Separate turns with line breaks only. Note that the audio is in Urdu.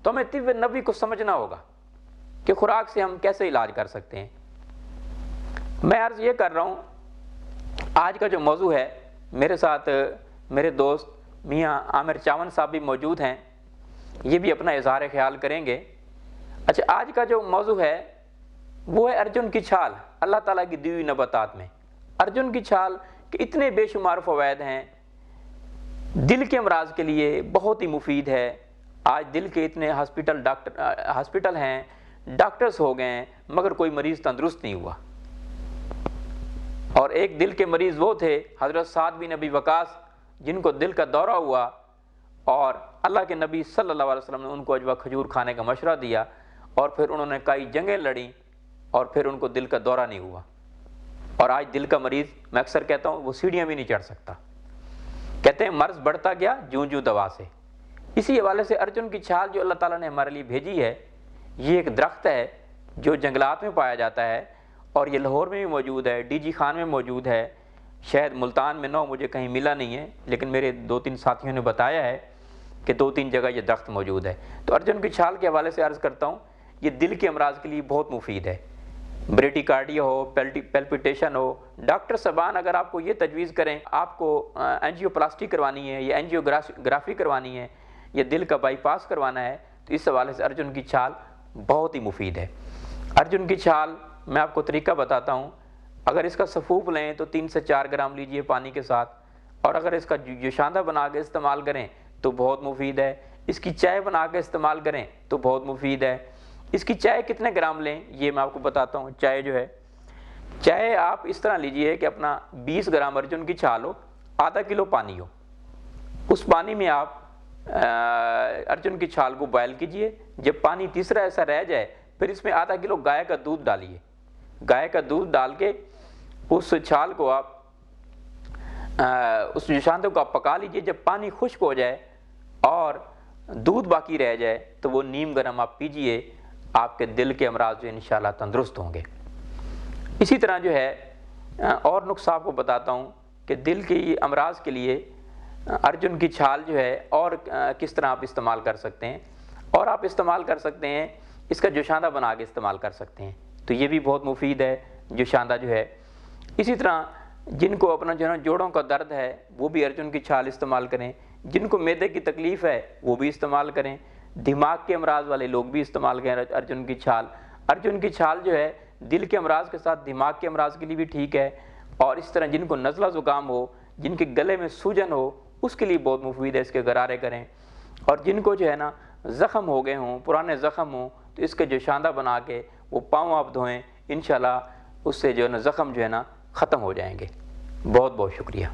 تو ہمیں طب نبوی کو سمجھنا ہوگا کہ خوراک سے ہم کیسے علاج کر سکتے ہیں۔ میں عرض یہ کر رہا ہوں، آج کا جو موضوع ہے، میرے ساتھ میرے دوست میاں عامر چاون صاحب بھی موجود ہیں، یہ بھی اپنا اظہار خیال کریں گے۔ اچھا، آج کا جو موضوع ہے وہ ہے ارجن کی چھال، اللہ تعالیٰ کی دی ہوئی نباتات میں ارجن کی چھال کے اتنے بے شمار فوائد ہیں، دل کے امراض کے لیے بہت ہی مفید ہے۔ آج دل کے اتنے ہاسپٹل ہیں، ڈاکٹرز ہو گئے ہیں، مگر کوئی مریض تندرست نہیں ہوا۔ اور ایک دل کے مریض وہ تھے حضرت سعد بن ابی وقاص، جن کو دل کا دورہ ہوا اور اللہ کے نبی صلی اللہ علیہ وسلم نے ان کو اجوا کھجور کھانے کا مشورہ دیا، اور پھر انہوں نے کئی جنگیں لڑیں اور پھر ان کو دل کا دورہ نہیں ہوا۔ اور آج دل کا مریض، میں اکثر کہتا ہوں، وہ سیڑھیاں بھی نہیں چڑھ سکتا۔ کہتے ہیں مرض بڑھتا گیا جوں جوں دوا سے۔ اسی حوالے سے ارجن کی چھال جو اللہ تعالیٰ نے ہمارے لیے بھیجی ہے، یہ ایک درخت ہے جو جنگلات میں پایا جاتا ہے، اور یہ لاہور میں بھی موجود ہے، ڈی جی خان میں موجود ہے، شاید ملتان میں نہ ہو، مجھے کہیں ملا نہیں ہے، لیکن میرے 2-3 ساتھیوں نے بتایا ہے کہ 2-3 جگہ یہ درخت موجود ہے۔ تو ارجن کی چھال کے حوالے سے عرض کرتا ہوں، یہ دل کے امراض کے لیے بہت مفید ہے۔ بریٹیکارڈیا ہو، پیلپیٹیشن ہو، ڈاکٹر صاحبان اگر آپ کو یہ تجویز کریں آپ کو اینجیو پلاسٹی کروانی ہے یا اینجیوگرافی کروانی ہے یا دل کا بائی پاس کروانا ہے، تو اس حوالے سے ارجن کی چھال بہت ہی مفید ہے۔ ارجن کی چھال میں آپ کو طریقہ بتاتا ہوں۔ اگر اس کا سفوف لیں تو 3 سے 4 گرام لیجئے پانی کے ساتھ، اور اگر اس کا جوشاندہ بنا کے استعمال کریں تو بہت مفید ہے۔ اس کی چائے بنا کے استعمال کریں تو بہت مفید ہے۔ اس کی چائے کتنے گرام لیں یہ میں آپ کو بتاتا ہوں۔ چائے جو ہے، چائے آپ اس طرح لیجئے کہ اپنا 20 گرام ارجن کی چھال ہو، آدھا کلو پانی ہو، اس پانی میں آپ ارجن کی چھال کو بوائل کیجئے۔ جب پانی تیسرا ایسا رہ جائے پھر اس میں آدھا کلو گائے کا دودھ ڈالیے۔ گائے کا دودھ ڈال کے اس چھال کو آپ اس جوشاندے کو آپ پکا لیجئے۔ جب پانی خشک ہو جائے اور دودھ باقی رہ جائے تو وہ نیم گرم آپ پیجئے، آپ کے دل کے امراض جو انشاءاللہ تندرست ہوں گے۔ اسی طرح جو ہے اور نقصہ آپ کو بتاتا ہوں کہ دل کی امراض کے لیے ارجن کی چھال جو ہے اور کس طرح آپ استعمال کر سکتے ہیں، اور آپ استعمال کر سکتے ہیں اس کا جوشاندہ بنا کے استعمال کر سکتے ہیں، تو یہ بھی بہت مفید ہے جوشاندہ جو ہے۔ اسی طرح جن کو اپنا جو ہے نا جوڑوں کا درد ہے وہ بھی ارجن کی چھال استعمال کریں، جن کو معدے کی تکلیف ہے وہ بھی استعمال کریں، دماغ کے امراض والے لوگ بھی استعمال کریں ارجن کی چھال۔ ارجن کی چھال جو ہے دل کے امراض کے ساتھ دماغ کے امراض کے لیے بھی ٹھیک ہے، اور اس طرح جن کو نزلہ زکام ہو، جن کے گلے میں سوجن ہو، اس کے لیے بہت مفید ہے، اس کے غرارے کریں۔ اور جن کو جو ہے نا زخم ہو گئے ہوں، پرانے زخم ہوں، تو اس کے جوشاندہ بنا کے وہ پاؤں آپ دھوئیں، انشاءاللہ اس سے جو ہے نا زخم جو ہے نا ختم ہو جائیں گے۔ بہت بہت شکریہ۔